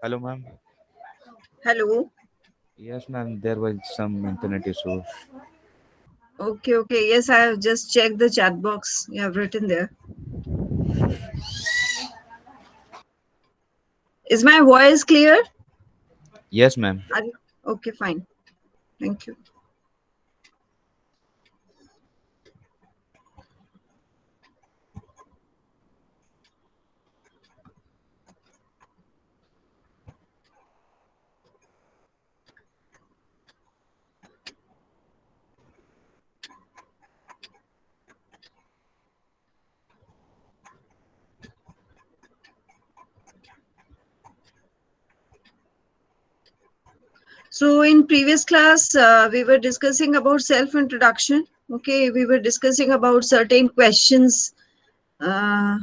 Hello, ma'am. Hello. Yes, ma'am. There was some internet issue. Okay, okay. Yes, I have just checked the chat box you have written there. Is my voice clear? Yes, ma'am. Okay, fine. Thank you. So in previous class, we were discussing about self-introduction. Okay, we were discussing about certain questions, uh,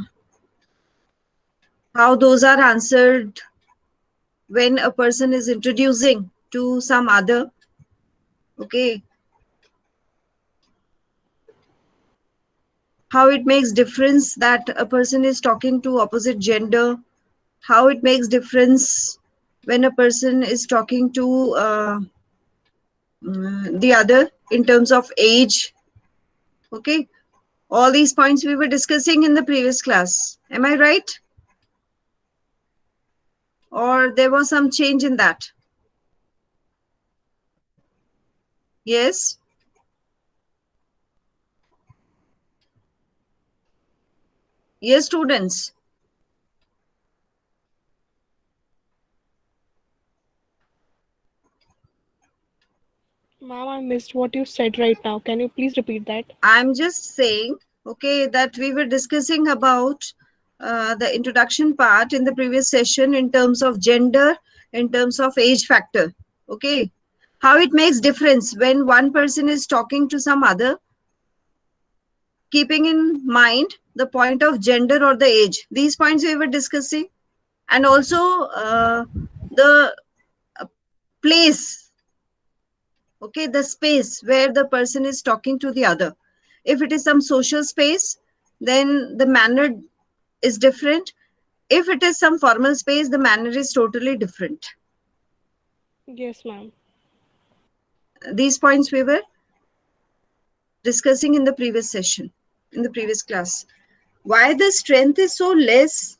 how those are answered when a person is introducing to some other. Okay, how it makes difference that a person is talking to opposite gender, how it makes difference when a person is talking to the other in terms of age. Okay, all these points we were discussing in the previous class. Am I right? Or there was some change in that? Yes. Yes, students. Ma'am, I missed what you said right now. Can you please repeat that? I'm just saying, okay, that we were discussing about the introduction part in the previous session in terms of gender, in terms of age factor. Okay, how it makes difference when one person is talking to some other, keeping in mind the point of gender or the age. These points we were discussing, and also the place, okay, the space where the person is talking to the other. If it is some social space, then the manner is different. If it is some formal space, the manner is totally different. Yes, ma'am. These points we were discussing in the previous session, in the previous class. Why the strength is so less?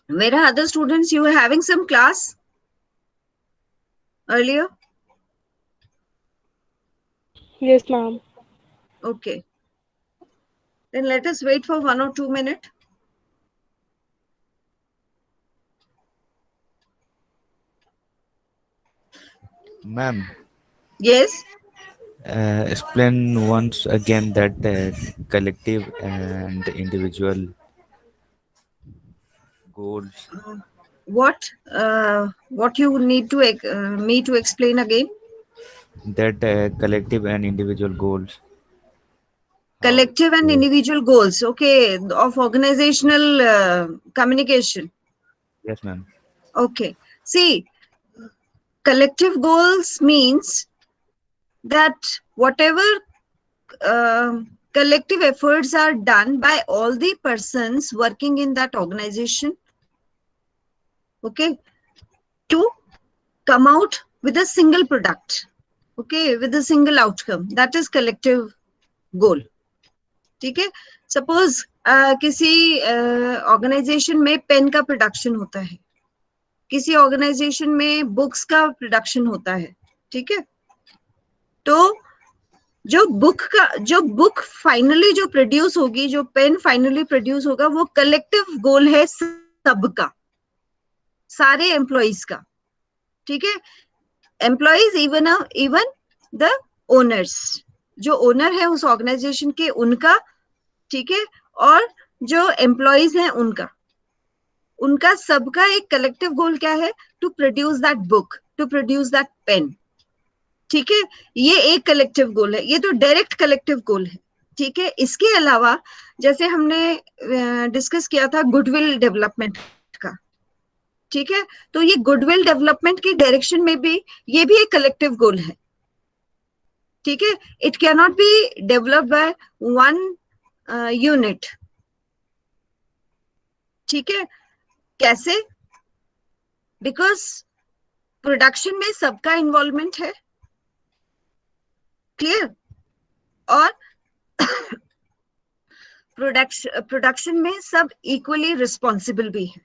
Where are other students? You were having some class earlier? Yes, ma'am. Okay. Then let us wait for 1 or 2 minutes. Ma'am, Yes. explain once again that collective and individual goals. Uh, what you need to me to explain again? That collective and individual goals. How? Collective and Yes, individual goals. Okay, of organizational communication. yes, ma'am. Okay. See, collective goals means that whatever collective efforts are done by all the persons working in that organization, okay, to come out with a single product, okay, with a single outcome. That is collective goal. ठीक है. Suppose किसी organisation में pen का production होता है, किसी organisation में books का प्रोडक्शन होता है. ठीक है. तो जो बुक फाइनली जो प्रोड्यूस होगी, जो पेन फाइनली प्रोड्यूस होगा, वो कलेक्टिव गोल है सबका, सारे एम्प्लॉइज का. ठीक है. एम्प्लॉइज इवन द ओनर्स, जो ओनर है उस ऑर्गेनाइजेशन के, उनका. ठीक है. और जो एम्प्लॉइज हैं उनका, उनका सबका एक कलेक्टिव गोल क्या है? To produce that book, to produce that pen. ठीक है. ये एक कलेक्टिव गोल है, ये तो डायरेक्ट कलेक्टिव गोल है. ठीक है. इसके अलावा जैसे हमने डिस्कस किया था गुडविल डेवलपमेंट का. ठीक है. तो ये गुडविल डेवलपमेंट की डायरेक्शन में भी ये भी एक कलेक्टिव गोल है. ठीक है. It can not be developed by one unit. ठीक है, कैसे? बिकॉज प्रोडक्शन में सबका इन्वॉल्वमेंट है, क्लियर? और प्रोडक्शन में सब इक्वली रिस्पॉन्सिबल भी है,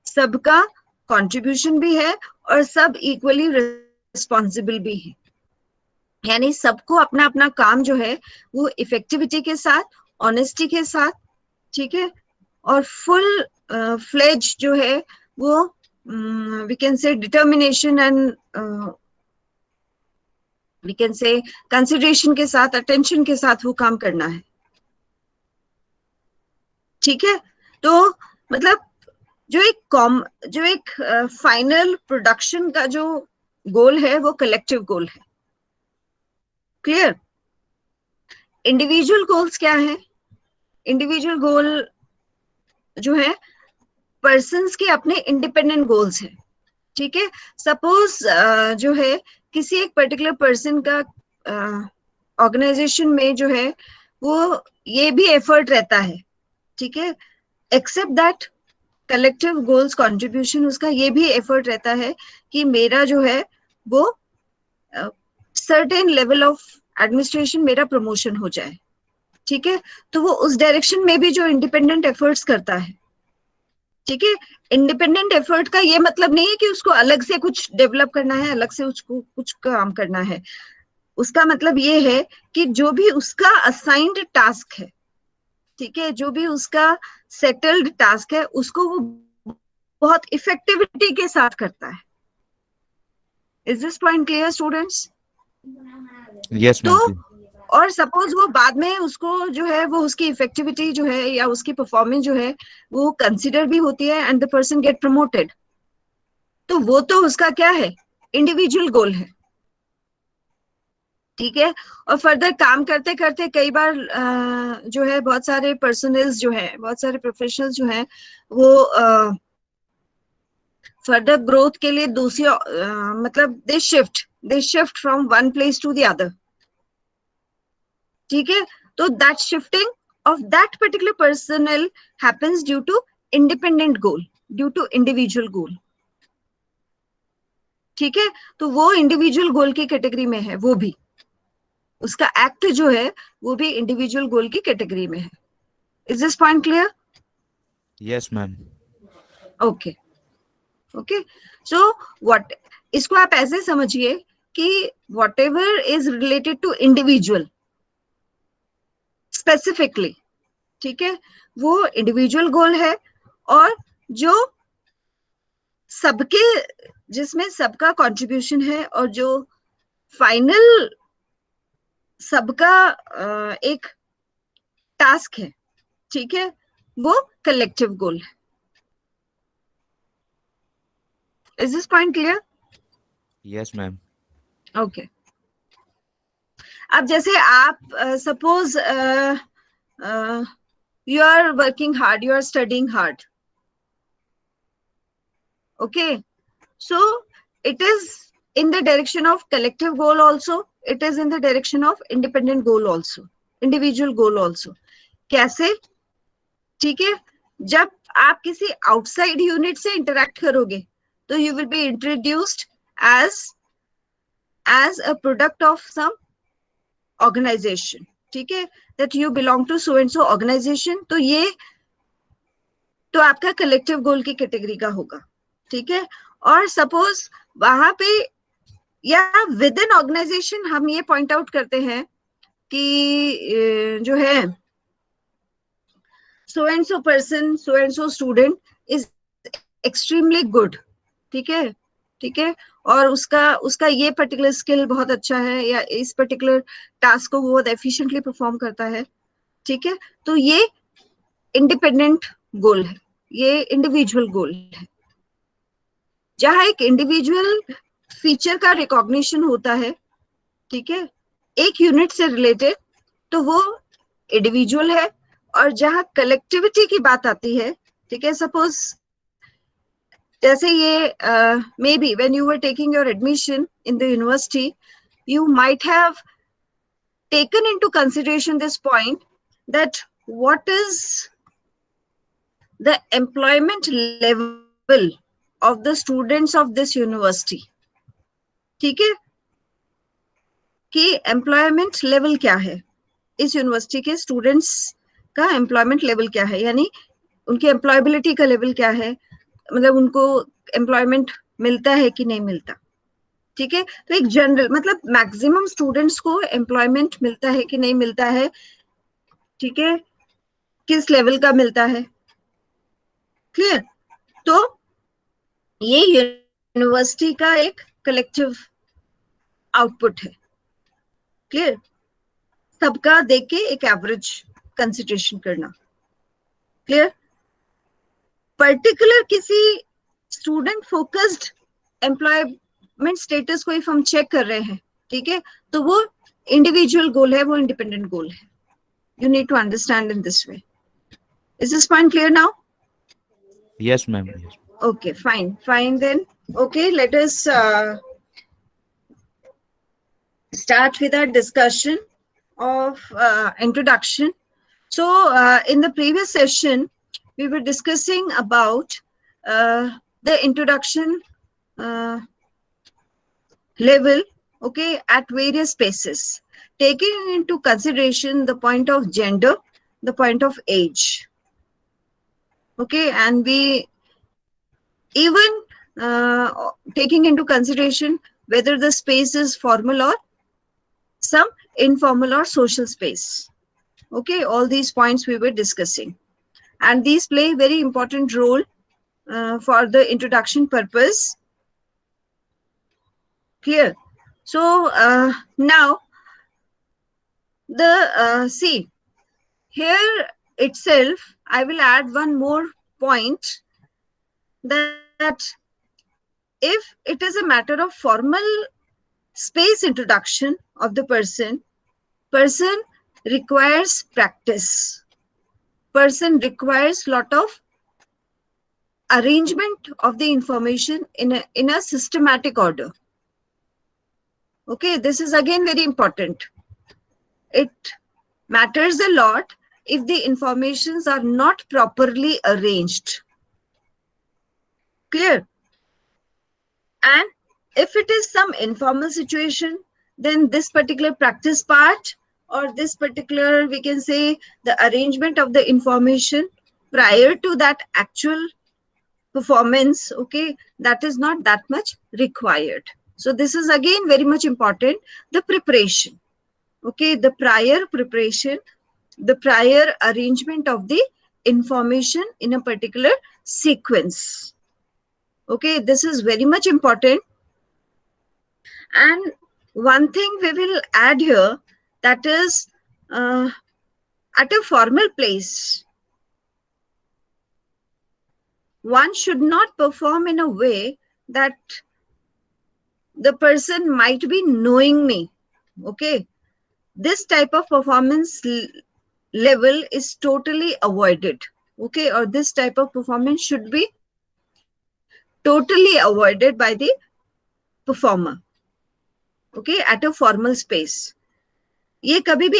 सबका कंट्रीब्यूशन भी है और सब इक्वली रिस्पॉन्सिबल भी है, यानी सबको अपना अपना काम जो है वो इफेक्टिविटी के साथ, ऑनेस्टी के साथ, ठीक है, और फुल फ्लेज जो है वो we can say determination and we can say consideration के साथ, अटेंशन के साथ वो काम करना है, ठीक है। तो मतलब जो एक फाइनल प्रोडक्शन का जो गोल है वो कलेक्टिव गोल है, क्लियर? इंडिविजुअल गोल्स क्या है? इंडिविजुअल गोल जो है पर्सन्स के अपने इंडिपेंडेंट गोल्स है, ठीक है। सपोज जो है किसी एक पर्टिकुलर पर्सन का ऑर्गेनाइजेशन में जो है वो ये भी एफर्ट रहता है, ठीक है, except that collective goals contribution, उसका ये भी एफर्ट रहता है कि मेरा जो है वो सर्टेन लेवल ऑफ एडमिनिस्ट्रेशन, मेरा प्रमोशन हो जाए, ठीक है। तो वो उस डायरेक्शन में भी जो इंडिपेंडेंट एफर्ट्स करता है, ठीक है। इंडिपेंडेंट एफर्ट का ये मतलब नहीं है कि उसको अलग से कुछ डेवलप करना है, अलग से उसको कुछ काम करना है, उसका मतलब ये है कि जो भी उसका असाइंड टास्क है, ठीक है, जो भी उसका सेटल्ड टास्क है उसको वो बहुत इफेक्टिविटी के साथ करता है। Is this point clear students? Yes, तो ma'am. और सपोज वो बाद में उसको जो है वो उसकी इफेक्टिविटी जो है या उसकी परफॉर्मेंस जो है वो कंसिडर भी होती है and the person get promoted, तो वो तो उसका क्या है, इंडिविजुअल गोल है, ठीक है। और फर्दर काम करते करते कई बार जो है बहुत सारे पर्सनल्स जो है, बहुत सारे प्रोफेशनल्स जो है वो फर्दर ग्रोथ के लिए दूसरी मतलब they shift from one place to the other, ठीक है। तो that shifting of that particular personal happens due to independent goal, due to individual goal, ठीक है। तो वो इंडिविजुअल गोल की कैटेगरी में है, वो भी उसका एक्ट जो है वो भी इंडिविजुअल गोल की कैटेगरी में है। Is this point clear? Yes, ma'am. Okay okay, so what, इसको आप ऐसे समझिए कि what is related to individual specifically, ठीक है, वो इंडिविजुअल गोल है, और जो सबके, जिसमें सबका कंट्रीब्यूशन है और जो फाइनल सबका एक टास्क है, ठीक है, वो कलेक्टिव गोल है। Is this point clear? Yes, ma'am. Okay. अब जैसे आप suppose you are working hard, you are studying hard, okay, so it is in the direction of collective goal also, it is in the direction of independent goal also, individual goal also. कैसे? ठीक है, जब आप किसी outside unit से interact करोगे तो you will be introduced as a product of some organization, ठीक है, that you belong to so and so organization, तो ये तो आपका कलेक्टिव गोल की कैटेगरी का होगा, ठीक है। और सपोज वहां पे या विद इन ऑर्गेनाइजेशन हम ये पॉइंट आउट करते हैं कि जो है सो and so person, so and so student is extremely good, ठीक है, ठीक है, और उसका उसका ये पर्टिकुलर स्किल बहुत अच्छा है या इस पर्टिकुलर टास्क को वो बहुत एफिशिएंटली परफॉर्म करता है, ठीक है, तो ये इंडिपेंडेंट गोल है, ये इंडिविजुअल गोल है। जहां एक इंडिविजुअल फीचर का रिकॉग्निशन होता है, ठीक है, एक यूनिट से रिलेटेड, तो वो इंडिविजुअल है। और जहां कलेक्टिविटी की बात आती है, ठीक है, सपोज जैसे ये may be when you were taking your admission in the university, you might have taken into consideration this point that what is the employment level of the students of this university. ठीक है, कि employment level क्या है, इस university के students का employment level क्या है, यानी उनकी एम्प्लॉयबिलिटी का लेवल क्या है, मतलब उनको एम्प्लॉयमेंट मिलता है कि नहीं मिलता. ठीक है, तो एक जनरल मतलब मैक्सिमम स्टूडेंट्स को एम्प्लॉयमेंट मिलता है कि नहीं मिलता है, ठीक है, किस लेवल का मिलता है. क्लियर. तो ये यूनिवर्सिटी का एक कलेक्टिव आउटपुट है. क्लियर. सबका देख के एक एवरेज कंसिडरेशन करना. क्लियर. पर्टिकुलर किसी स्टूडेंट फोकस्ड एम्प्लॉयमेंट स्टेटस को इफ हम चेक कर रहे हैं, ठीक है, तो वो इंडिविजुअल गोल है, वो इंडिपेंडेंट गोल है. You need to understand in this way. Is this point clear now? Yes, ma'am. Yes. Okay, fine then. Okay, let us start with our discussion of introduction. So in the previous session, we were discussing about the introduction level, okay, at various spaces, taking into consideration the point of gender, the point of age. Okay, and we even taking into consideration whether the space is formal or some informal or social space. Okay, all these points we were discussing, and these play a very important role for the introduction purpose. Clear. So now the see here itself I will add one more point, that if it is a matter of formal space introduction of the person requires practice, person requires lot of arrangement of the information in a systematic order. Okay, this is again very important. It matters a lot if the informations are not properly arranged. Clear. And if it is some informal situation, then this particular practice part or this particular, we can say, the arrangement of the information prior to that actual performance, okay, that is not that much required. So this is again very much important, the preparation, okay, the prior preparation, the prior arrangement of the information in a particular sequence. Okay, this is very much important. And one thing we will add here, that is at a formal place, one should not perform in a way that the person might be knowing me. Okay, this type of performance level is totally avoided. Okay, or this type of performance should be totally avoided by the performer. Okay, at a formal space. ये कभी भी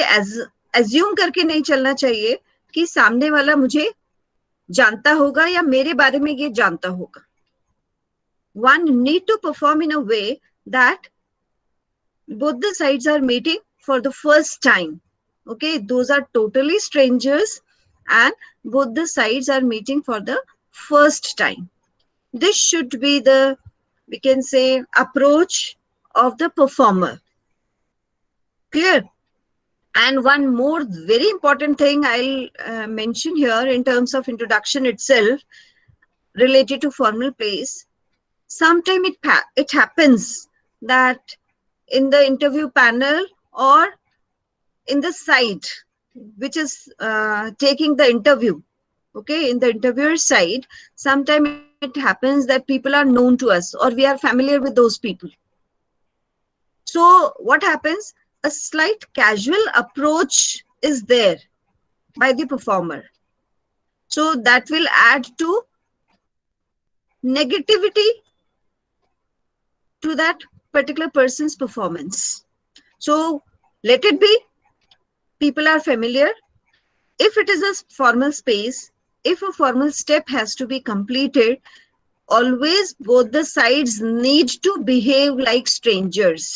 assume करके नहीं चलना चाहिए कि सामने वाला मुझे जानता होगा या मेरे बारे में ये जानता होगा. One need to perform in a way that both the sides are meeting for the first time. Okay, those are totally strangers and both the sides are meeting for the first time. This should be the, we can say, approach of the performer. Clear? And one more very important thing I'll mention here in terms of introduction itself related to formal place. Sometimes it happens that in the interview panel or in the side which is taking the interview, okay, in the interviewer side, sometimes it happens that people are known to us or we are familiar with those people. So what happens? A slight casual approach is there by the performer. So that will add to negativity to that particular person's performance. So let it be, people are familiar. If it is a formal space, if a formal step has to be completed, always both the sides need to behave like strangers.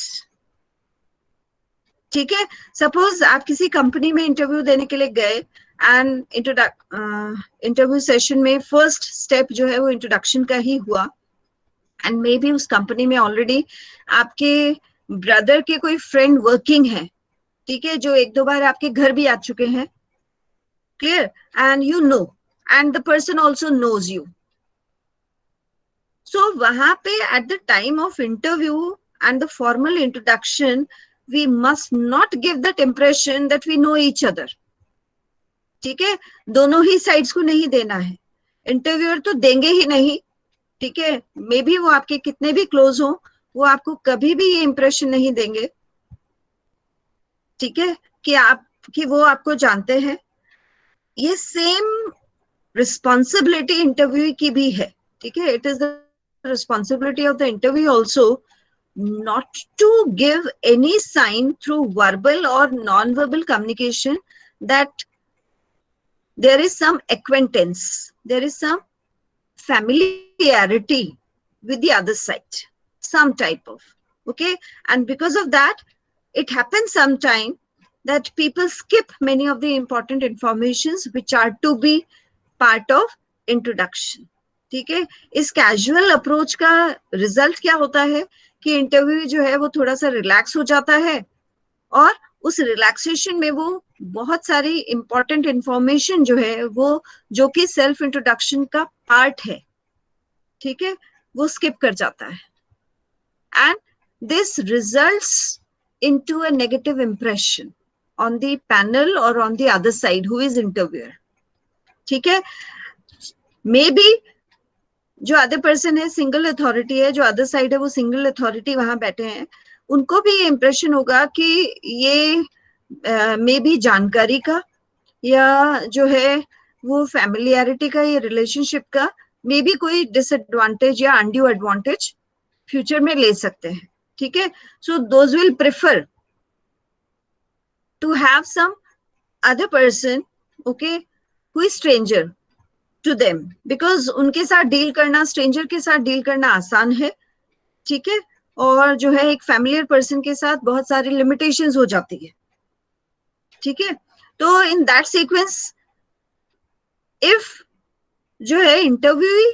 ठीक है, suppose आप किसी company में interview देने के लिए गए and interview session में फर्स्ट स्टेप जो है वो इंट्रोडक्शन का ही हुआ, एंड मे बी उस कंपनी में ऑलरेडी आपके ब्रदर के कोई फ्रेंड वर्किंग है, ठीक है, जो एक दो बार आपके घर भी आ चुके हैं, clear, and you know, and the person also knows you. So वहां पे at the time of interview and the formal introduction we must not give that impression that we know each other. ठीक है, दोनों ही sides को नहीं देना है, interviewer तो देंगे ही नहीं, ठीक है, मे बी वो आपके कितने भी क्लोज हो, वो आपको कभी भी ये इंप्रेशन नहीं देंगे, ठीक है, कि वो आपको जानते हैं. ये सेम रिस्पॉन्सिबिलिटी इंटरव्यू की भी है, ठीक है. It is the responsibility of the interview also not to give any sign through verbal or non-verbal communication that there is some acquaintance, there is some familiarity with the other side, some type of, okay, and because of that it happens sometime that people skip many of the important informations which are to be part of introduction. ठीक है, इस casual approach का result क्या होता है कि interview जो है वो थोड़ा सा रिलैक्स हो जाता है, और उस रिलैक्सेशन में वो बहुत सारी इंपॉर्टेंट इंफॉर्मेशन जो है वो जो कि सेल्फ इंट्रोडक्शन का पार्ट है, ठीक है, वो स्किप कर जाता है, and this results into a negative impression on the panel और on the other side who is interviewer. ठीक है, मे बी जो अदर पर्सन है सिंगल अथॉरिटी है, जो अदर साइड है वो सिंगल अथॉरिटी वहां बैठे हैं, उनको भी ये इंप्रेशन होगा कि ये मे बी जानकारी का या जो है वो फैमिलियरिटी का या रिलेशनशिप का मे बी कोई डिसएडवांटेज या अनड्यू एडवांटेज फ्यूचर में ले सकते हैं. ठीक है, so those will prefer to have some other person, okay, who is stranger to them, because उनके साथ डील करना, स्ट्रेंजर के साथ डील करना आसान है. ठीक है, और जो है एक फैमिलियर पर्सन के साथ बहुत सारी लिमिटेशंस हो जाती है. ठीक है, तो इन दैट सीक्वेंस इफ जो है interview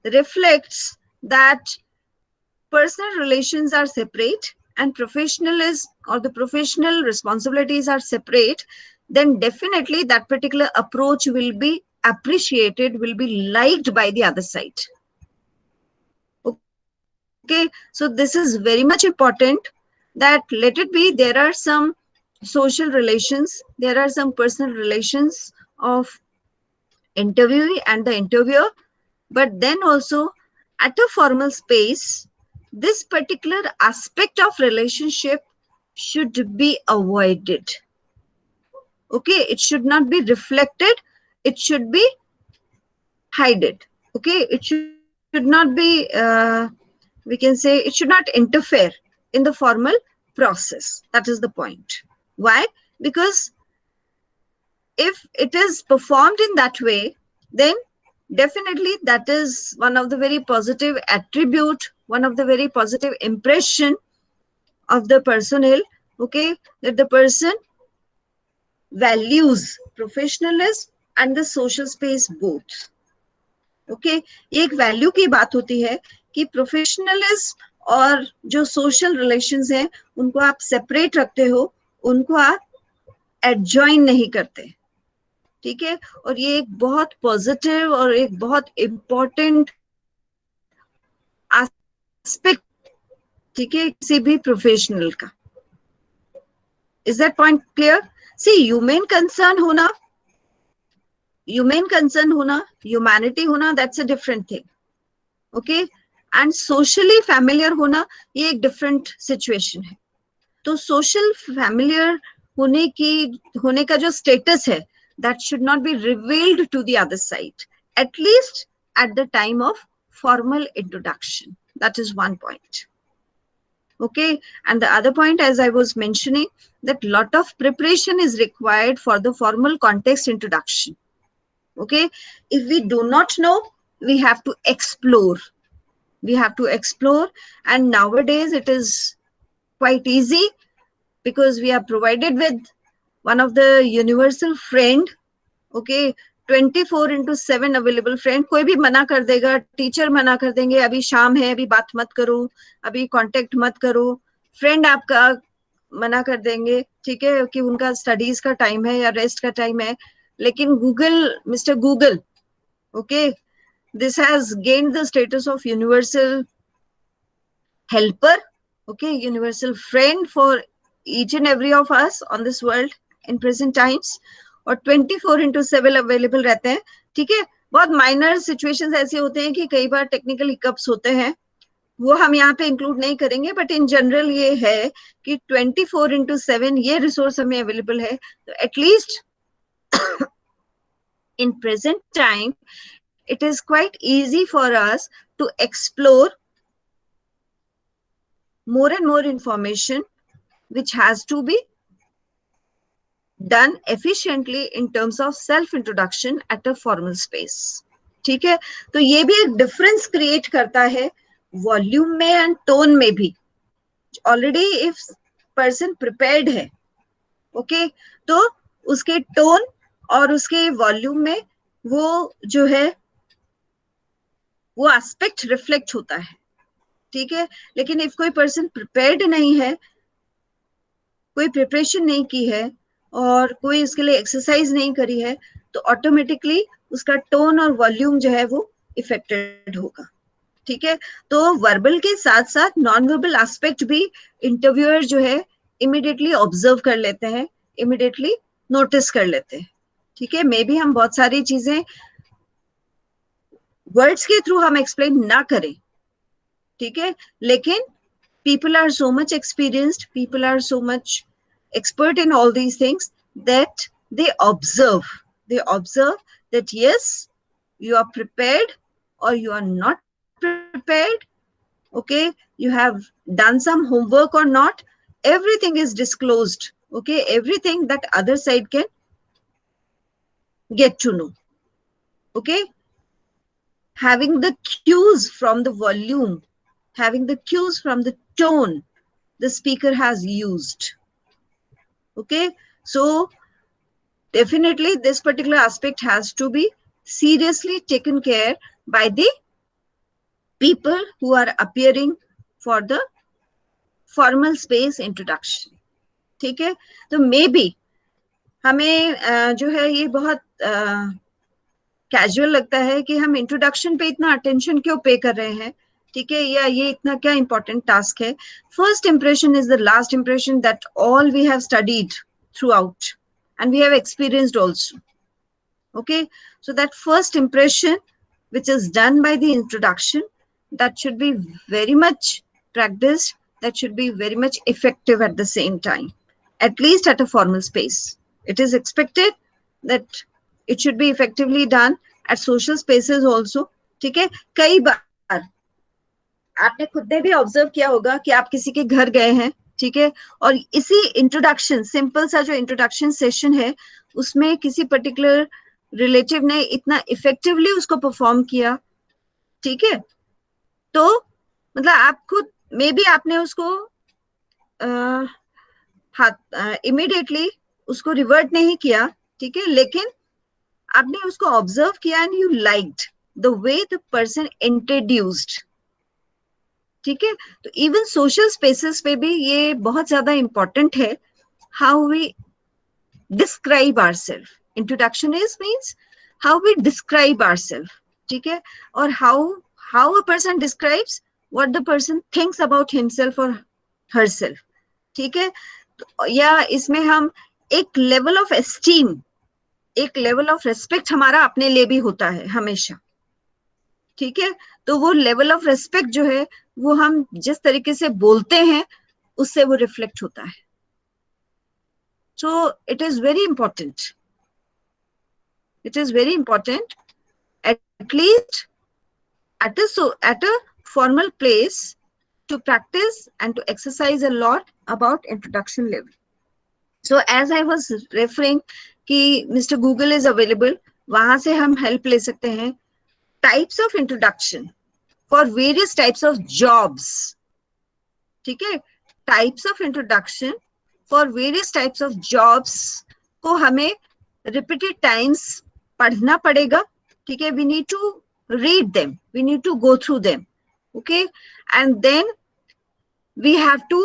reflects that personal relations are separate and the professional responsibilities are separate, then definitely that particular approach will be appreciated, will be liked by the other side. Okay, so this is very much important that let it be there are some social relations, there are some personal relations of interviewee and the interviewer, but then also at a formal space this particular aspect of relationship should be avoided. Okay, it should not be reflected, it should be hidden. Okay, it should not be we can say it should not interfere in the formal process. That is the point. Why? Because if it is performed in that way, then definitely that is one of the very positive attribute, one of the very positive impression of the personnel, okay, that the person values professionalism and the social space both. Okay, ये एक value की बात होती है कि professionalism और जो social relations हैं उनको आप सेपरेट रखते हो, उनको आप एडजॉइन नहीं करते. ठीक है, और ये एक बहुत पॉजिटिव और एक बहुत इम्पोर्टेंट एस्पेक्ट, ठीक है, किसी भी प्रोफेशनल का. Is that point clear? See human concern होना, ह्यूमैनिटी होना, that's a different thing. Okay, and socially familiar होना ये एक डिफरेंट सिचुएशन है. तो सोशल फैमिलियर होने का जो स्टेटस है, that should not be revealed to the other side, at least at the time of formal introduction. That is one point. Okay, and the other point, as I was mentioning, that lot of preparation is required for the formal context introduction. Okay, if we do not know, we have to explore. We have to explore, and nowadays it is quite easy because we are provided with one of the universal friend. Okay, 24/7 available friend. कोई भी मना कर देगा, teacher मना कर देंगे, अभी शाम है, अभी बात मत करो, अभी कांटेक्ट मत करो. फ्रेंड आपका मना कर देंगे, ठीक है, कि उनका स्टडीज का टाइम है या रेस्ट का टाइम है. लेकिन Google, mister Google, okay, this has gained the status of universal helper, okay, universal friend for each and every of us on this world in present times. और 24/7 available रहते हैं. ठीक है, बहुत माइनर सिचुएशंस ऐसे होते हैं कि कई बार टेक्निकल हिकअप्स होते हैं, वो हम यहाँ पे इंक्लूड नहीं करेंगे, बट इन जनरल ये है कि 24/7 ये रिसोर्स हमें अवेलेबल है. तो at least in present time it is quite easy for us to explore more and more information which has to be done efficiently in terms of self introduction at a formal space. ठीक है, तो ये भी एक difference create करता है volume में and tone में भी. ऑलरेडी इफ पर्सन प्रिपेयर्ड है, ओके, तो उसके टोन और उसके वॉल्यूम में वो जो है वो एस्पेक्ट रिफ्लेक्ट होता है. ठीक है, लेकिन इफ कोई पर्सन प्रिपेयर्ड नहीं है, कोई प्रिपरेशन नहीं की है और कोई इसके लिए एक्सरसाइज नहीं करी है, तो ऑटोमेटिकली उसका टोन और वॉल्यूम जो है वो इफेक्टेड होगा. ठीक है, तो वर्बल के साथ साथ नॉन वर्बल एस्पेक्ट भी इंटरव्यूअर जो है इमिडिएटली ऑब्जर्व कर लेते हैं, इमिडिएटली नोटिस कर लेते हैं. ठीक है, मे बी हम बहुत सारी चीजें वर्ड्स के थ्रू हम एक्सप्लेन ना करें, ठीक है, लेकिन people are so much experienced, people are so much expert in all these things that they observe that yes, you are prepared or you are not prepared. Okay, you have done some homework or not, everything is disclosed. Okay, everything that other side can get to know. Okay, having the cues from the volume, having the cues from the tone the speaker has used. Okay, so definitely this particular aspect has to be seriously taken care by the people who are appearing for the formal space introduction. ठीक है, तो may be हमें जो है ये बहुत casual लगता है कि हम इंट्रोडक्शन पे इतना अटेंशन क्यों पे कर रहे हैं. ठीक है, या ये इतना क्या इंपॉर्टेंट टास्क है. First impression is the last impression that all we have studied through and we have experienced also. Okay, so that first impression which is done by the introduction, that should be very much practiced, that should be very much effective at the same time, at least at a formal space. It is expected that it should be effectively done at social spaces also. ठीक है, कई बार आपने खुद ने भी observe किया होगा कि आप किसी के घर गए हैं, ठीक है, और इसी इंट्रोडक्शन, सिंपल सा जो इंट्रोडक्शन सेशन है, उसमें किसी पर्टिकुलर रिलेटिव ने इतना इफेक्टिवली उसको परफॉर्म किया. ठीक है, तो मतलब आप खुद मे बी आपने उसको इमीडिएटली उसको रिवर्ट नहीं किया, ठीक है, लेकिन आपने उसको ऑब्जर्व किया and you liked the way the person introduced. ठीक है, तो इवन सोशल स्पेसेस पे भी ये बहुत ज्यादा इंपॉर्टेंट है, how we describe ourself. Introduction is means how we describe ourself. ठीक है, और how a person describes what the person thinks about himself और हरसेल्फ. ठीक है, या इसमें हम एक लेवल ऑफ एस्टीम, एक लेवल ऑफ रेस्पेक्ट हमारा अपने लिए भी होता है हमेशा. ठीक है, तो वो लेवल ऑफ रेस्पेक्ट जो है वो हम जिस तरीके से बोलते हैं उससे वो रिफ्लेक्ट होता है. So it is very important, it is very important at least at a formal place to practice and to exercise a lot about introduction level. So as I was referring कि Mr. Google is available वहां से हम help ले सकते हैं. Types of introduction for various types of jobs. ठीक है, types of introduction for various types of jobs को हमें रिपीटेड टाइम्स पढ़ना पड़ेगा. ठीक है, we need to read them, we need to go through them. Okay, and then we have to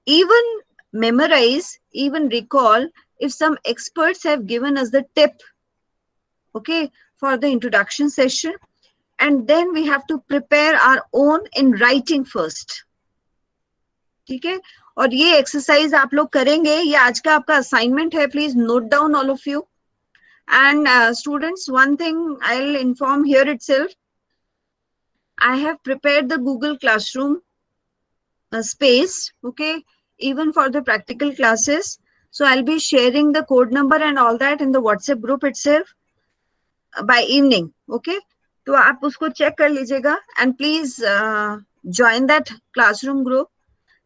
even memorize, even recall if some experts have given us the tip, okay, for the introduction session. And then we have to prepare our own in writing first. ठीक है, और ये exercise आप लोग करेंगे, ये आज का आपका असाइनमेंट है. Please note down all of you. And students, one thing I'll inform here itself, I have prepared the Google Classroom space, okay, even for the practical classes. So I'll be sharing the code number and all that in the WhatsApp group itself by evening, okay. तो आप उसको check कर लीजिएगा and please join that classroom group.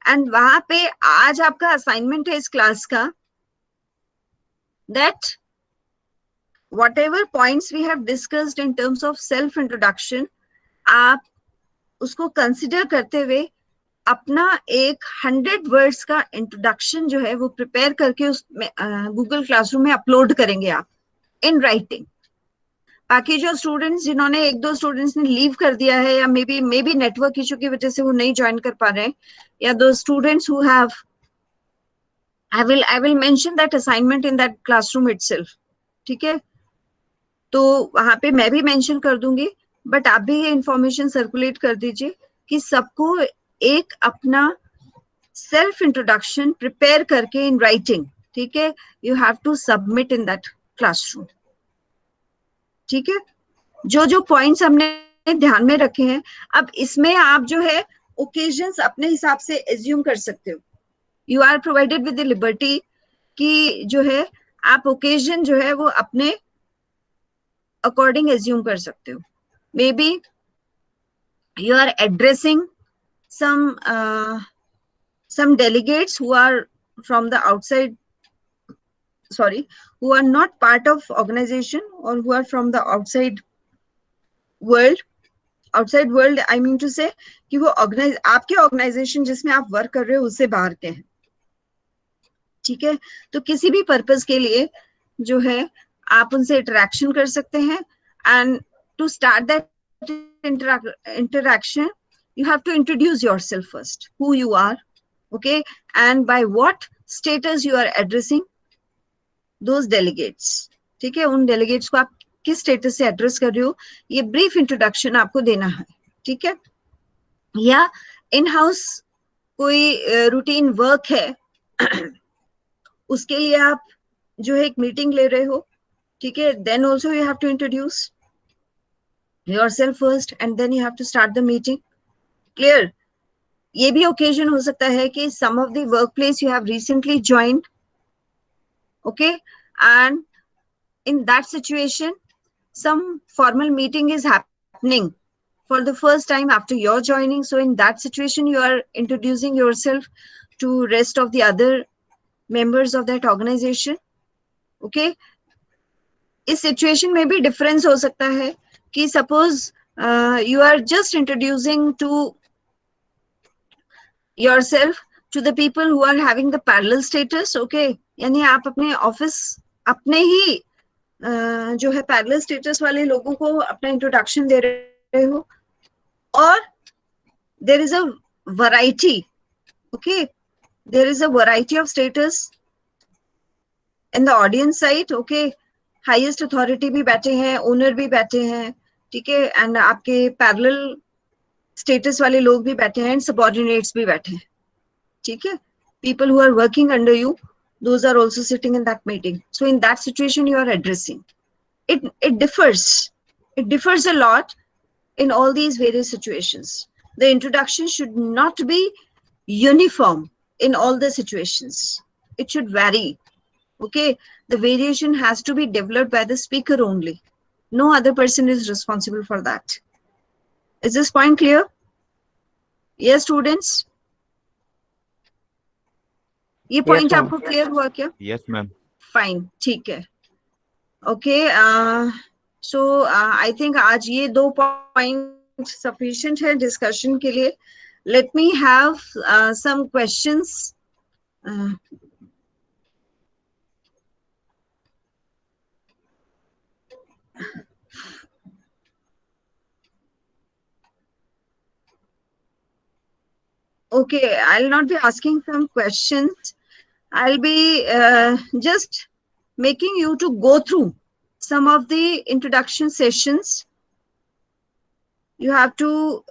And वहां पे आज आपका assignment है इस क्लास का, that whatever points we have discussed in terms of self introduction, आप उसको कंसिडर करते हुए अपना एक 100 वर्ड्स का इंट्रोडक्शन जो है वो प्रिपेयर करके उस गूगल क्लासरूम में अपलोड करेंगे आप इन राइटिंग. बाकी जो स्टूडेंट्स, जिन्होंने एक दो स्टूडेंट्स ने लीव कर दिया है या मे बी नेटवर्क इशू की वजह से वो नहीं ज्वाइन कर पा रहे हैं, या दो students who have, I will mention that assignment in that classroom itself. ठीक है, तो वहां पे मैं भी मेंशन कर दूंगी, बट आप भी ये इंफॉर्मेशन सर्कुलेट कर दीजिए कि सबको एक अपना सेल्फ इंट्रोडक्शन प्रिपेयर करके इन राइटिंग, ठीक है, you have to submit in that classroom. ठीक है, जो जो पॉइंट्स हमने ध्यान में रखे हैं, अब इसमें आप जो है ओकेजन्स अपने हिसाब से एज्यूम कर सकते हो. You are provided with the liberty कि जो है आप ओकेजन जो है वो अपने अकॉर्डिंग एज्यूम कर सकते हो. Maybe you are addressing some delegates who are from the outside, who are not part of organization, or who are from the outside world. I mean to say कि वो आपके organisation जिसमें आप work कर रहे हो उससे बाहर के हैं. ठीक है, तो किसी भी पर्पस के लिए जो है आप उनसे इंटरेक्शन कर सकते हैं. And to start that interaction you have to introduce yourself first, who you are, okay, and by what status you are addressing those delegates. ठीक है, उन delegates को आप किस स्टेटस से एड्रेस कर रहे हो, ये ब्रीफ इंट्रोडक्शन आपको देना है. ठीक है, या इन हाउस कोई रूटीन वर्क है उसके लिए आप जो है एक मीटिंग ले रहे हो. ठीक है, then also you have to introduce yourself first and then you have to start the meeting. Clear? ये भी ओकेजन हो सकता है कि some of the work place you have recently joined, okay, and in that situation some formal meeting is happening for the first time after your joining. So in that situation you are introducing yourself to rest of the other members of that organization. Okay, इस situation में भी difference हो सकता है कि suppose you are just introducing to yourself to the people who are having the parallel status. Okay, यानी आप अपने ऑफिस अपने ही जो है पैरेलल स्टेटस वाले लोगों को अपना इंट्रोडक्शन दे रहे हो, और there is a variety, okay, there is a variety of status in the audience side. Okay, highest authority भी बैठे हैं, ओनर भी बैठे हैं, ठीक है, एंड आपके पैरेलल स्टेटस वाले लोग भी बैठे हैं, एंड सबऑर्डिनेट्स भी बैठे हैं. ठीक है, people who are working under you, those are also sitting in that meeting. So in that situation you are addressing. It differs a lot in all these various situations. The introduction should not be uniform in all the situations. It should vary. Okay, the variation has to be developed by the speaker only. No other person is responsible for that. Is this point clear? Yes, students? ये point आपको clear हुआ क्या? Yes, ma'am. Fine, ठीक है. Okay, so I think आज ये 2 points sufficient है discussion के लिए. Let me have some questions. Okay, I'll not be asking some questions. I'll be just making you to go through some of the introduction sessions. You have to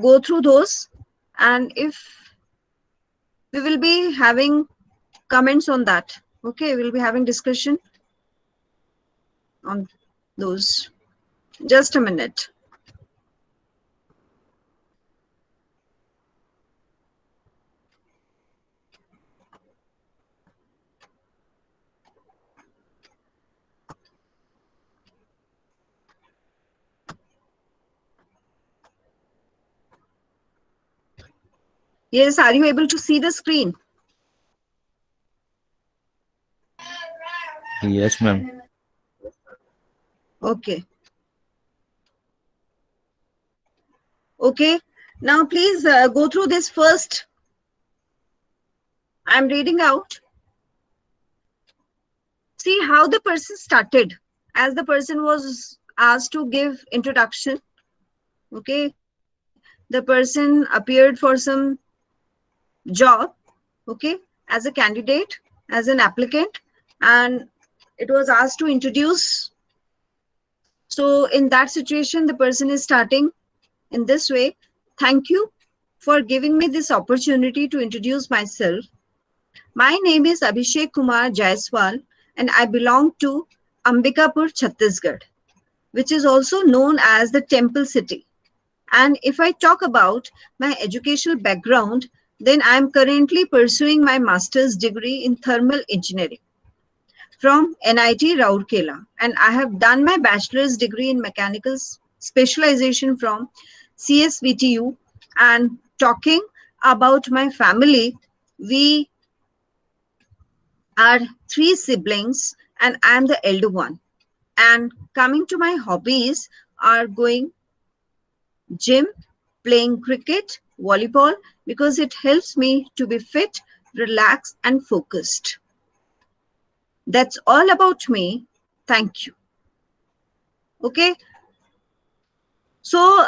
go through those, and if we will be having comments on that. Okay, we'll be having discussion on those. Just a minute. Yes, are you able to see the screen? Yes, ma'am. Okay. Okay. Now, please go through this first. I'm reading out. See how the person started. As the person was asked to give introduction, okay, the person appeared for some job, okay, as a candidate, as an applicant, and it was asked to introduce. So in that situation, the person is starting in this way. Thank you for giving me this opportunity to introduce myself. My name is Abhishek Kumar Jaiswal, and I belong to Ambikapur, Chhattisgarh, which is also known as the Temple City. And if I talk about my educational background, then I am currently pursuing my master's degree in thermal engineering from NIT Rourkela, and I have done my bachelor's degree in mechanical specialization from CSVTU. And talking about my family, we are 3 siblings, and I am the elder one. And coming to my hobbies are going gym, playing cricket, volleyball, because it helps me to be fit, relaxed, and focused. That's all about me. Thank you. Okay. So,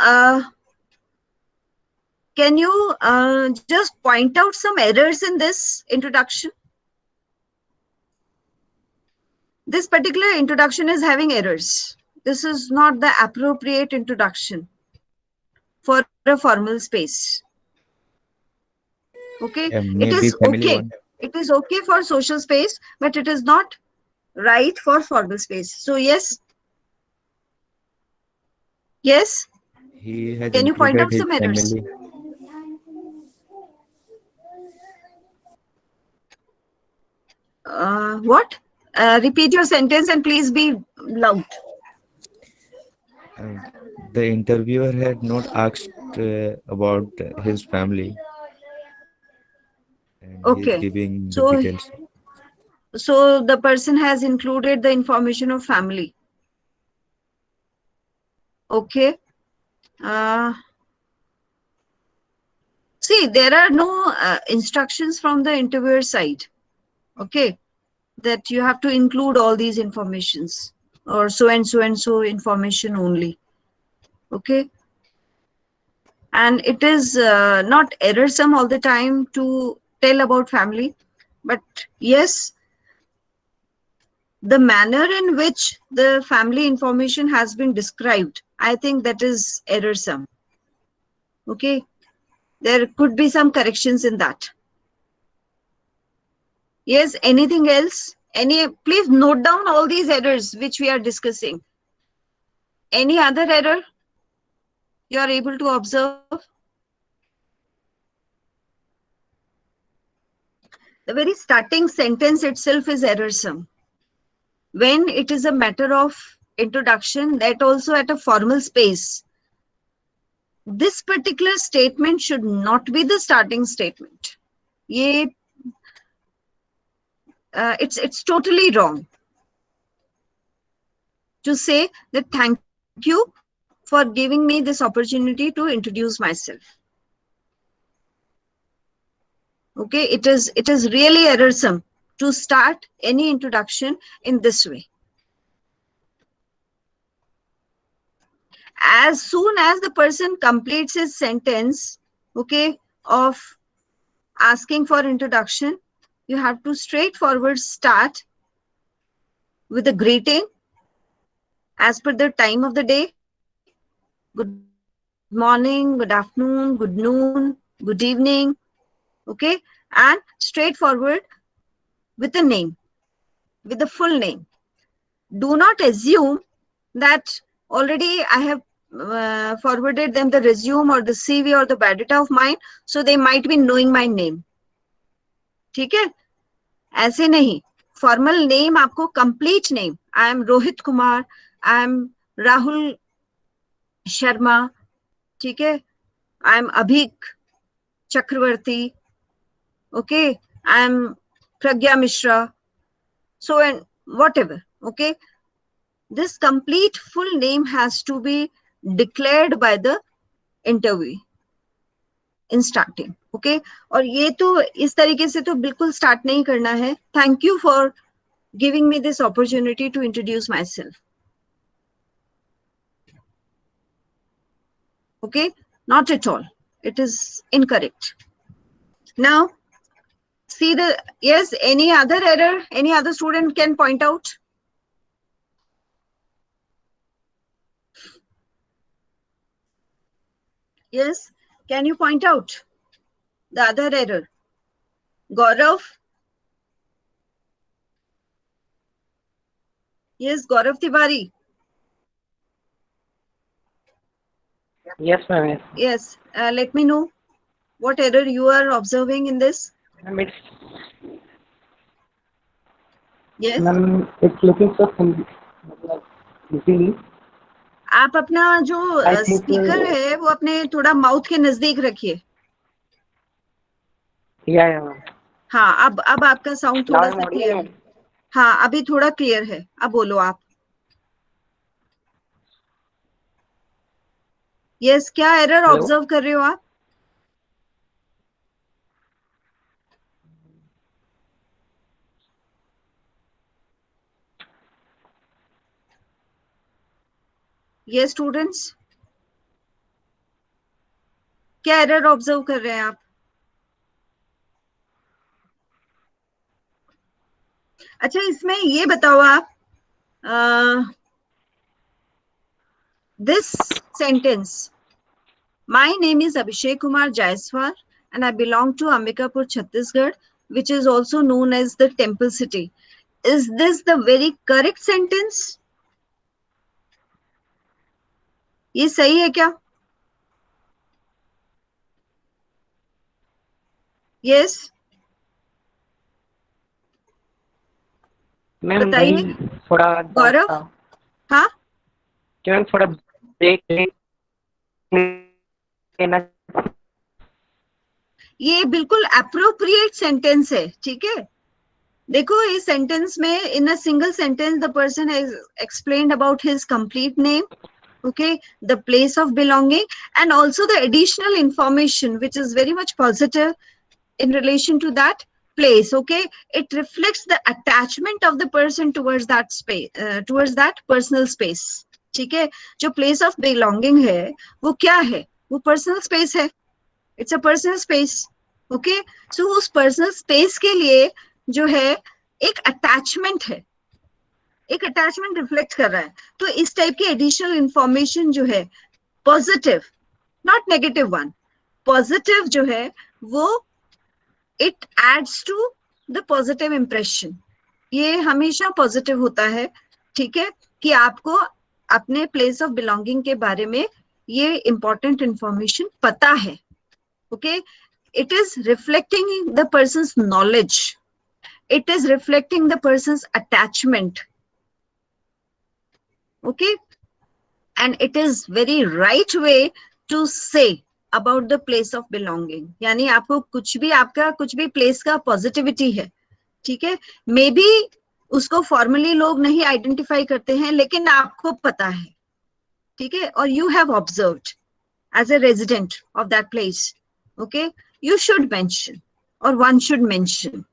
can you just point out some errors in this introduction? This particular introduction is having errors. This is not the appropriate introduction for a formal space. Okay, it Maybe is family okay. one. It is okay for social space, but it is not right for formal space. So yes, yes. He has Can you point included out his some errors? family. What? Repeat your sentence and please be loud. Uh, the interviewer had not asked about his family, and he is Okay. giving the So, details. so the person has included the information of family. Okay. Uh, See, there are no instructions from the interviewer side. Okay. That you have to include all these informations or so and so and so information only. Okay. And it is not errorsome all the time to tell about family, but yes, the manner in which the family information has been described, I think that is errorsome. Okay, there could be some corrections in that. Yes, anything else? Please note down all these errors which we are discussing. Any other error you are able to observe? The very starting sentence itself is errorsome. When it is a matter of introduction, that also at a formal space, this particular statement should not be the starting statement. ये it's totally wrong to say that thank you for giving me this opportunity to introduce myself. Okay, it is really errorsome to start any introduction in this way. As soon as the person completes his sentence, okay, of asking for introduction, you have to straightforward start with a greeting as per the time of the day. Good morning, good afternoon, good noon, good evening, okay, and straightforward with a name, with the full name. Do not assume that already I have forwarded them the resume or the CV or the biodata of mine, so they might be knowing my name. ठीक है, ऐसे नहीं. Formal name आपको complete name. I am Rohit Kumar. I am Rahul Sharma. ठीक है. I am Abhik Chakravarti. Okay. I am Pragya Mishra. So and whatever. Okay. This complete full name has to be declared by the interview in starting. Okay. और ये तो इस तरीके से तो बिल्कुल start नहीं करना है. Thank you for giving me this opportunity to introduce myself. Okay, not at all. It is incorrect. Now, see the, yes, any other error, any other student can point out? Yes, can you point out the other error? Gaurav? Yes, Gaurav Tiwari. Yes, ma'am. Yes, let me know what error you are observing in this. Ma'am, Yes. ma'am, it's looking so easy. आप अपना जो I think speaker है वो अपने थोड़ा mouth के नजदीक रखिए. yeah, ma'am. हाँ, अब आपका साउंड Now थोड़ा I'm सा audible, क्लियर ma'am. है. हाँ, अभी थोड़ा क्लियर है. अब बोलो आप. यस, क्या एरर Hello? ऑब्जर्व कर रहे हो आप? ये स्टूडेंट्स क्या एरर ऑब्जर्व कर रहे हैं आप? अच्छा, इसमें ये बताओ आप, this sentence, my name is Abhishek Kumar Jaiswal and I belong to Ambikapur, Chhattisgarh, which is also known as the temple city. Is this the very correct sentence? ये सही है क्या? Yes. मैम बताइए. भाई थोड़ा गौरव? हाँ, क्या मैम थोड़ा ब्रेक लेना. ये बिल्कुल अप्रोप्रिएट सेंटेंस है. ठीक है, देखो इस सेंटेंस में in a single sentence the person has explained about his complete name, okay, the place of belonging, and also the additional information which is very much positive in relation to that place. Okay, it reflects the attachment of the person towards that space, towards that personal space. ठीक है, जो place of belonging है वो क्या है? वो personal space है. It's a personal space. Okay, so उस personal space के लिए जो है एक attachment है, एक अटैचमेंट रिफ्लेक्ट कर रहा है. तो इस टाइप की एडिशनल इंफॉर्मेशन जो है positive, not negative one, positive जो है वो it adds to the positive impression. ये हमेशा पॉजिटिव होता है. ठीक है, कि आपको अपने प्लेस ऑफ बिलोंगिंग के बारे में ये इंपॉर्टेंट इंफॉर्मेशन पता है. Okay, it is reflecting the persons knowledge, it is reflecting the persons attachment. Okay, and it is very right way to say about the place of belonging. यानी आपको कुछ भी, आपका कुछ भी प्लेस का पॉजिटिविटी है, ठीक है, मे बी उसको फॉर्मली लोग नहीं आइडेंटिफाई करते हैं, लेकिन आपको पता है, ठीक है, और you have observed as a resident of that place, okay, you should mention or one should mention.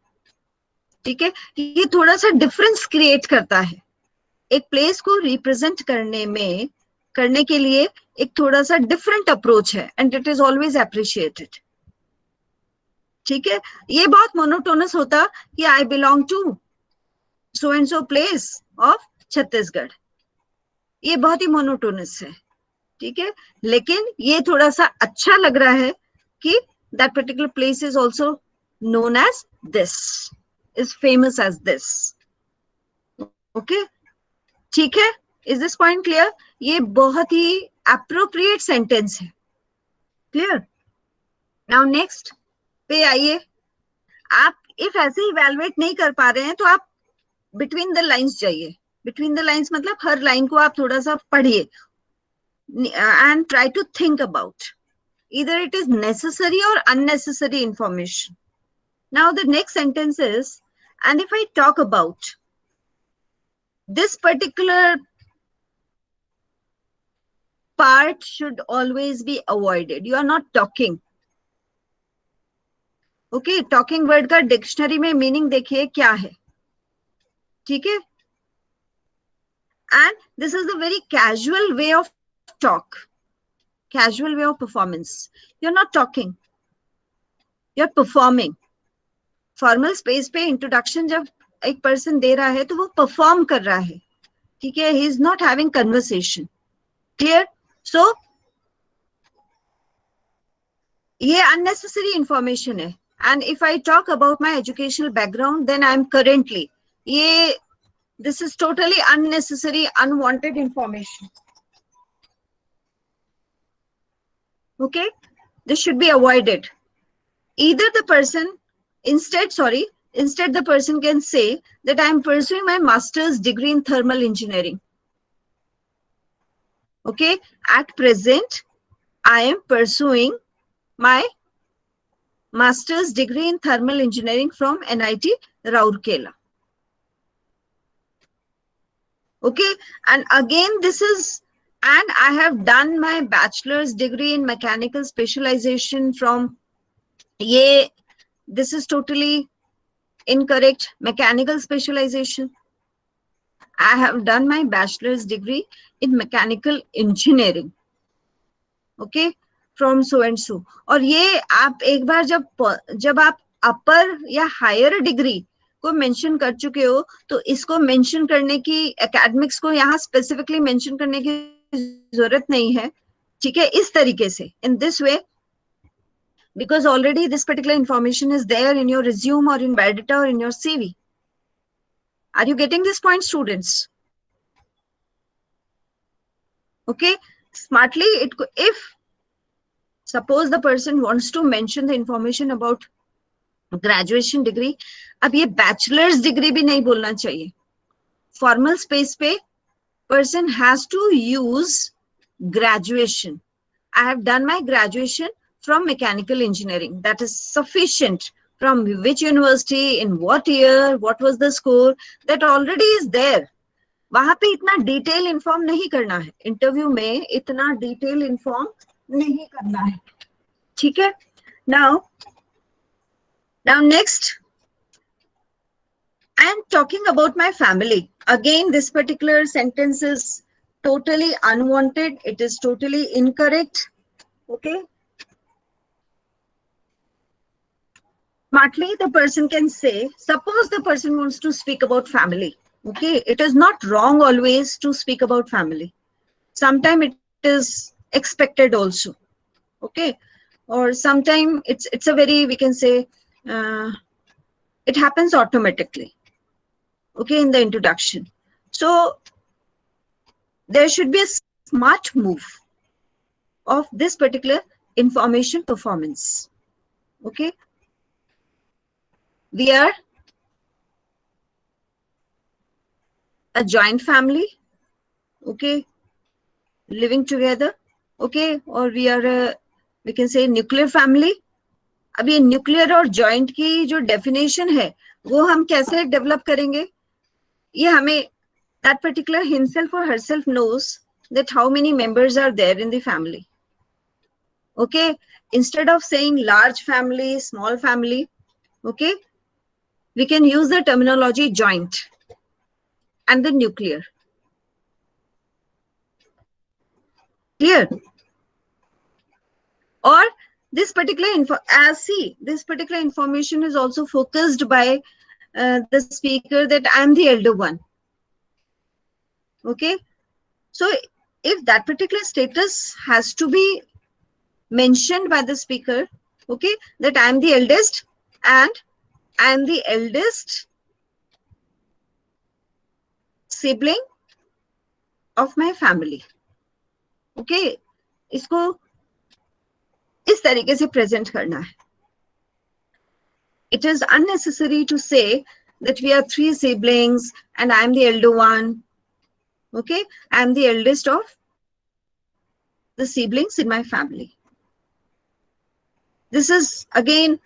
ठीक है, ये थोड़ा सा डिफरेंस क्रिएट करता है एक प्लेस को रिप्रेजेंट करने के लिए। एक थोड़ा सा डिफरेंट अप्रोच है and it is always appreciated. ठीक है, ये बहुत मोनोटोनस होता कि I belong to so and so place of Chhattisgarh, ये बहुत ही मोनोटोनस है। ठीक है, लेकिन ये थोड़ा सा अच्छा लग रहा है कि that particular place is also known as this, is famous as this. Okay, ठीक है, is this point clear? ये बहुत ही appropriate sentence है। Clear? Now next पे आइए। आप if ऐसे इवेलुएट नहीं कर पा रहे हैं तो आप between the lines जाइए। between the lines मतलब हर लाइन को आप थोड़ा सा पढ़िए and try to think about either it is necessary or unnecessary information. Now the next sentence is, and if I talk about this particular part should always be avoided. You are not talking. Okay, talking word का dictionary में meaning देखिए क्या है। ठीक है, and this is the very casual way of talk, casual way of performance. You're not talking, you're performing. Formal space पे introduction जब एक पर्सन दे रहा है तो वो परफॉर्म कर रहा है। ठीक है, he is not having conversation. Clear? So ये अननेसेसरी इंफॉर्मेशन है। And if I talk about my educational background then I am currently, ये this is totally unnecessary unwanted information. Okay, this should be avoided. Either the person Instead the person can say that I am pursuing my master's degree in thermal engineering. Okay, at present I am pursuing my master's degree in thermal engineering from NIT Rourkela. Okay, and again this is, and I have done my bachelor's degree in mechanical specialization from this is totally incorrect. Mechanical specialization. I have done my bachelor's degree in mechanical engineering. Okay, from so and so. और ये आप एक बार जब आप अपर या higher degree को mention कर चुके हो तो इसको मेंशन करने की, एकेडमिक्स को यहाँ स्पेसिफिकली मेंशन करने की जरूरत नहीं है। ठीक है, इस तरीके से, in this way, because already this particular information is there in your resume or in biodata or in your CV. Are you getting this point, students? Okay, smartly, if suppose the person wants to mention the information about graduation degree, अब ये bachelor's degree भी नहीं बोलना चाहिए। Formal space पे person has to use graduation. I have done my graduation from mechanical engineering. That is sufficient. From which university, in what year, what was the score, that already is there. वहां पे इतना detail inform नहीं करना है, interview में इतना detail inform नहीं करना है। ठीक है, now next I am talking about my family. Again, this particular sentence is totally unwanted. It is totally incorrect. Okay, smartly the person can say, suppose the person wants to speak about family. Okay, it is not wrong always to speak about family. Sometimes it is expected also. Okay, or sometimes it's a very, we can say, it happens automatically. Okay, in the introduction. So there should be a smart move of this particular information performance. Okay, we are a joint family, okay, living together, okay, or we are a, we can say, nuclear family. अब ये nuclear और joint की जो definition है वो हम कैसे develop करेंगे, ये हमें that particular himself or herself knows that how many members are there in the family. Okay, instead of saying large family, small family, okay, we can use the terminology joint and the nuclear. Clear? Or this particular this particular information is also focused by the speaker that I am the elder one. Okay, so if that particular status has to be mentioned by the speaker, okay, that I am the eldest and I am the eldest sibling of my family. Okay, इसको इस तरीके से present करना है. It is unnecessary to say that we are 3 siblings and I am the elder one. Okay, I am the eldest of the siblings in my family. This is again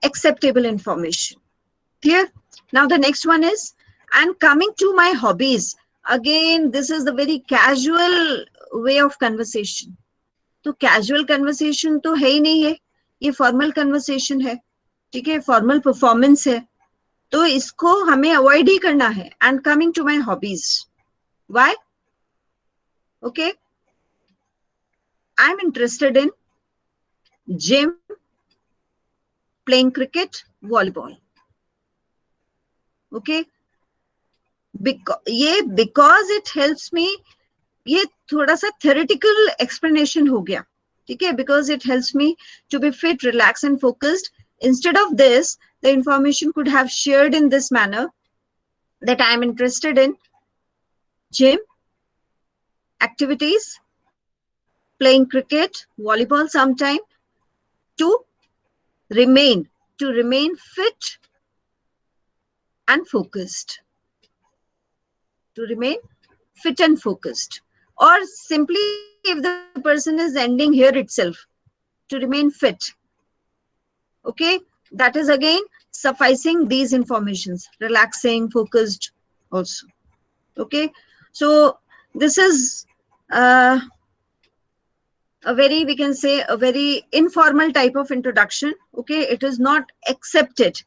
acceptable information. Clear? Now the next one is, and coming to my hobbies. Again, this is the very casual way of conversation. तो casual conversation तो है ही नहीं है, ये formal conversation है, ठीक है, formal performance है, तो इसको हमें avoid ही करना है. And coming to my hobbies. Why? Okay, I'm interested in gym, playing cricket, volleyball. Okay, because it helps me, ये थोड़ा सा theoretical explanation हो गया, ठीक है, because it helps me to be fit, relaxed and focused. Instead of this, the information could have shared in this manner that I am interested in gym activities, playing cricket, volleyball sometime, to remain fit and focused. To remain fit and focused. Or simply, if the person is ending here itself, to remain fit. Okay, that is again sufficing these informations, relaxing, focused also. Okay, so this is a very, we can say, a very informal type of introduction. Okay, it is not accepted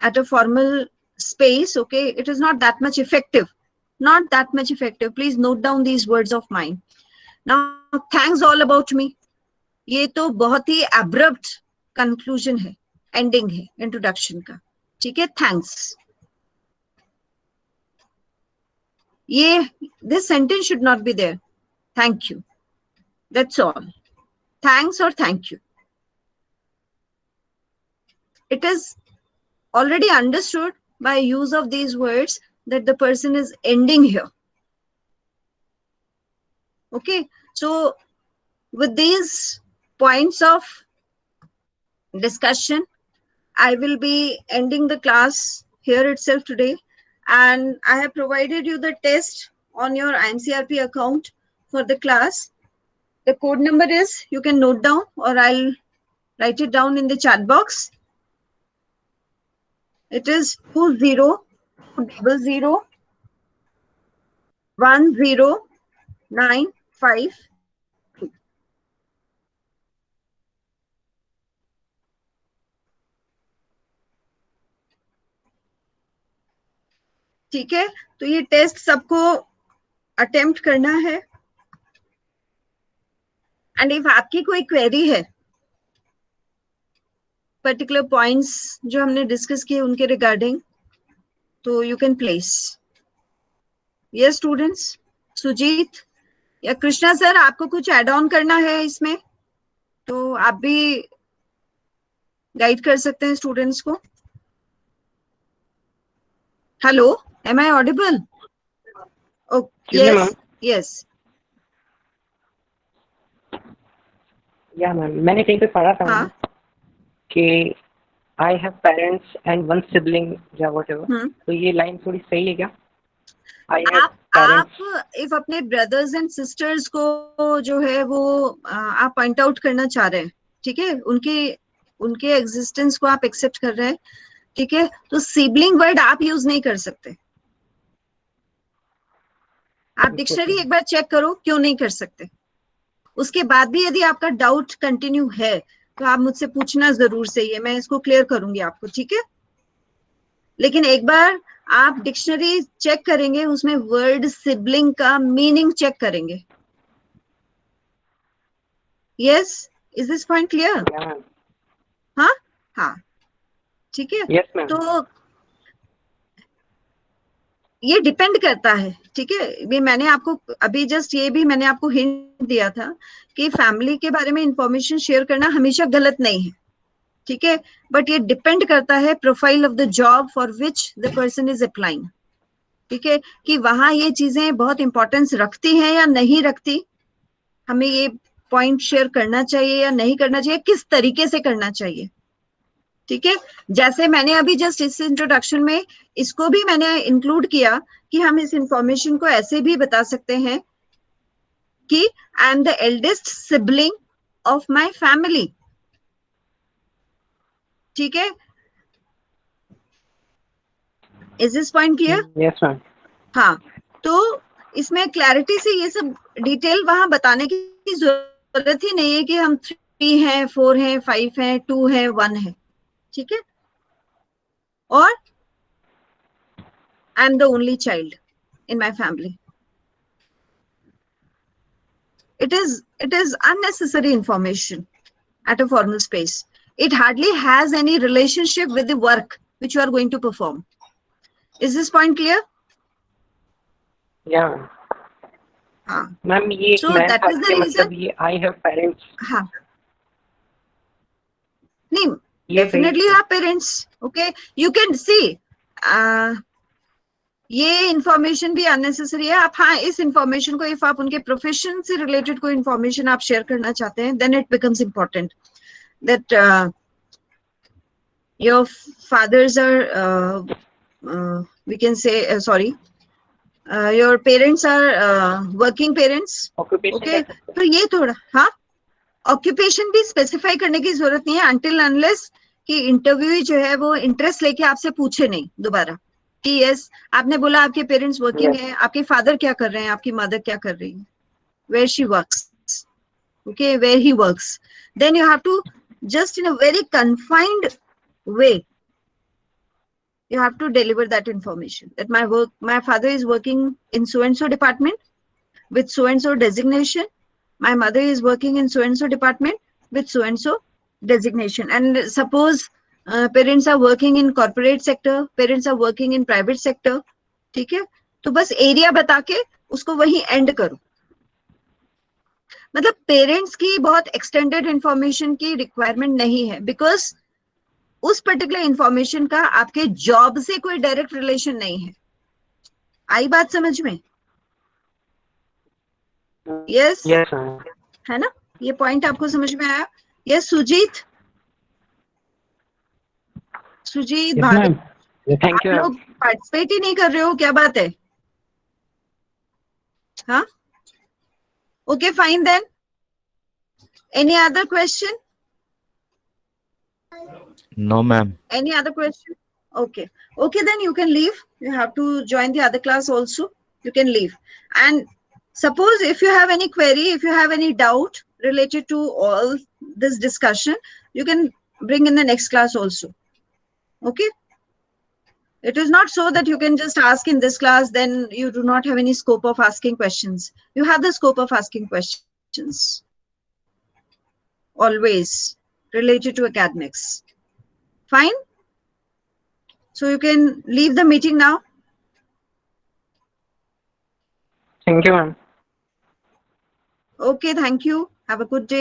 at a formal space. Okay, it is not that much effective. Not that much effective. Please note down these words of mine. Now, thanks all about me. ये तो बहुत ही abrupt conclusion है, ending है introduction का, ठीक है, thanks. ये this sentence should not be there. Thank you. That's all. Thanks or thank you. It is already understood by use of these words that the person is ending here. Okay, so with these points of discussion, I will be ending the class here itself today, and I have provided you the test on your IMCRP account for the class. The code number is, you can note down, or I'll write it down in the chat box. It is 20001095. ठीक है, तो ये test सबको attempt करना है. And if आपकी कोई query है, पर्टिकुलर पॉइंट्स जो हमने डिस्कस किए उनके रिगार्डिंग, तो you can place. Yes students, Sujit या कृष्णा सर, आपको कुछ ऐड ऑन करना है इसमें, तो आप भी गाइड कर सकते हैं स्टूडेंट्स को. Hello, am I audible? Yes yes. Yeah ma'am, मैंने कहीं पे पढ़ा था हाँ, कि I have parents and one sibling या व्हाटएवर, तो ये लाइन थोड़ी सही है क्या? आप इफ अपने ब्रदर्स एंड सिस्टर्स को जो है वो आप पॉइंट आउट करना चाह रहे हैं, ठीक है, उनके एग्जिस्टेंस को आप एक्सेप्ट कर रहे हैं, ठीक है, तो सिबलिंग वर्ड आप यूज नहीं कर सकते। आप डिक्शनरी एक बार चेक करो क्यों नहीं कर सकते। उसके बाद भी यदि आपका डाउट कंटिन्यू है तो आप मुझसे पूछना जरूर से, ये मैं इसको क्लियर करूंगी आपको, ठीक है। लेकिन एक बार आप डिक्शनरी चेक करेंगे, उसमें वर्ड सिबलिंग का मीनिंग चेक करेंगे। Yes, is this point clear? हाँ हाँ, ठीक है। Yes ma'am. तो ये डिपेंड करता है, ठीक है। ये मैंने आपको अभी जस्ट ये भी मैंने आपको हिंट दिया था कि फैमिली के बारे में इंफॉर्मेशन शेयर करना हमेशा गलत नहीं है, ठीक है, बट ये डिपेंड करता है profile of the job for which the person is applying, ठीक है, कि वहां ये चीजें बहुत इंपॉर्टेंस रखती हैं या नहीं रखती, हमें ये पॉइंट शेयर करना चाहिए या नहीं करना चाहिए, किस तरीके से करना चाहिए, ठीक है। जैसे मैंने अभी जस्ट इस इंट्रोडक्शन में इसको भी मैंने इंक्लूड किया कि हम इस इंफॉर्मेशन को ऐसे भी बता सकते हैं कि I am the eldest sibling of my family, ठीक है। Is this point clear? Yes ma'am. हाँ, तो इसमें क्लैरिटी से ये सब डिटेल वहां बताने की जरूरत ही नहीं है कि हम 3 हैं, 4 हैं, 5 हैं, 2 हैं, 1 है, ठीक है। और I am the only child in my family. It is unnecessary information at a formal space. It hardly has any relationship with the work which you are going to perform. Is this point clear? Yeah. हाँ, ma'am ये so मैं that is the reason. मतलब ये आई have parents. हाँ, नहीं, ये definitely you have parents. Okay, you can see. ये information भी अननेसेसरी है। आप हाँ, इस इंफॉर्मेशन को इफ आप उनके प्रोफेशन से रिलेटेड कोई इंफॉर्मेशन आप शेयर करना चाहते हैं, then it becomes important that your fathers are we can say your parents are working parents, okay, तो ये थोड़ा हाँ, ऑक्यूपेशन भी स्पेसिफाई करने की जरूरत नहीं है अनटिल अनलेस कि इंटरव्यू जो है वो इंटरेस्ट लेके आपसे पूछे नहीं दोबारा कि यस आपने बोला आपके पेरेंट्स वर्किंग है, आपके फादर क्या कर रहे हैं, आपकी मदर क्या कर रही है, where she works, okay, where he works, then you have to just in a very confined way you have to deliver that information that my father is working in so and so department with so and so designation, my mother is working in so and so department with so and so designation, and suppose parents are working in corporate sector, parents are working in private sector, ठीक है, तो बस area बता के उसको वही and करो। मतलब पेरेंट्स की बहुत एक्सटेंडेड इंफॉर्मेशन की रिक्वायरमेंट नहीं है, बिकॉज उस पर्टिकुलर इंफॉर्मेशन का आपके जॉब से कोई डायरेक्ट रिलेशन नहीं है। आई बात समझ में? यस, है ना, ये पॉइंट आपको समझ में आया? यस सुजीत, भाभी, थैंक यू। आप लोग पार्टिसिपेट ही नहीं कर रहे हो, क्या बात है? हाँ, okay fine then, any other question? No, ma'am. Any other question? Okay. Okay, then you can leave. You have to join the other class also. You can leave. And suppose if you have any query, if you have any doubt related to all this discussion, you can bring in the next class also. Okay? It is not so that you can just ask in this class, then you do not have any scope of asking questions. You have the scope of asking questions. Always related to academics. Fine? So you can leave the meeting now. Thank you, ma'am. Okay, thank you. Have a good day.